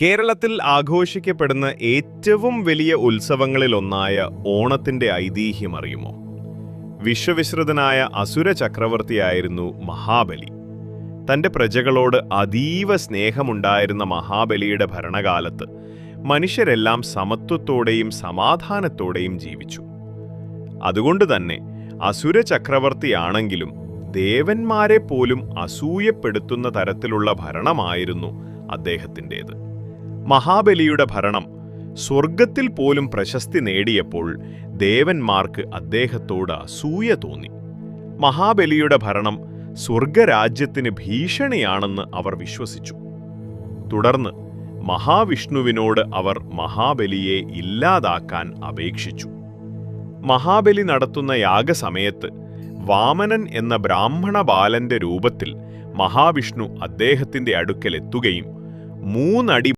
കേരളത്തിൽ ആഘോഷിക്കപ്പെടുന്ന ഏറ്റവും വലിയ ഉത്സവങ്ങളിലൊന്നായ ഓണത്തിന്റെ ഐതിഹ്യം അറിയുമോ? വിശ്വവിശ്രുതനായ അസുര ചക്രവർത്തിയായിരുന്നു മഹാബലി. തന്റെ പ്രജകളോട് അതീവ സ്നേഹമുണ്ടായിരുന്ന മഹാബലിയുടെ ഭരണകാലത്ത് മനുഷ്യരെല്ലാം സമത്വത്തോടെയും സമാധാനത്തോടെയും ജീവിച്ചു. അതുകൊണ്ടുതന്നെ അസുര ചക്രവർത്തിയാണെങ്കിലും ദേവന്മാരെ പോലും അസൂയപ്പെടുത്തുന്ന തരത്തിലുള്ള ഭരണമായിരുന്നു അദ്ദേഹത്തിൻ്റേത്. മഹാബലിയുടെ ഭരണം സ്വർഗത്തിൽ പോലും പ്രശസ്തി നേടിയപ്പോൾ ദേവന്മാർക്ക് അദ്ദേഹത്തോട് അസൂയ തോന്നി. മഹാബലിയുടെ ഭരണം സ്വർഗരാജ്യത്തിന് ഭീഷണിയാണെന്ന് അവർ വിശ്വസിച്ചു. തുടർന്ന് മഹാവിഷ്ണുവിനോട് അവർ മഹാബലിയെ ഇല്ലാതാക്കാൻ അപേക്ഷിച്ചു. മഹാബലി നടത്തുന്ന യാഗസമയത്ത് വാമനൻ എന്ന ബ്രാഹ്മണ ബാലന്റെ രൂപത്തിൽ മഹാവിഷ്ണു അദ്ദേഹത്തിന്റെ അടുക്കലെത്തുകയും 3 അടി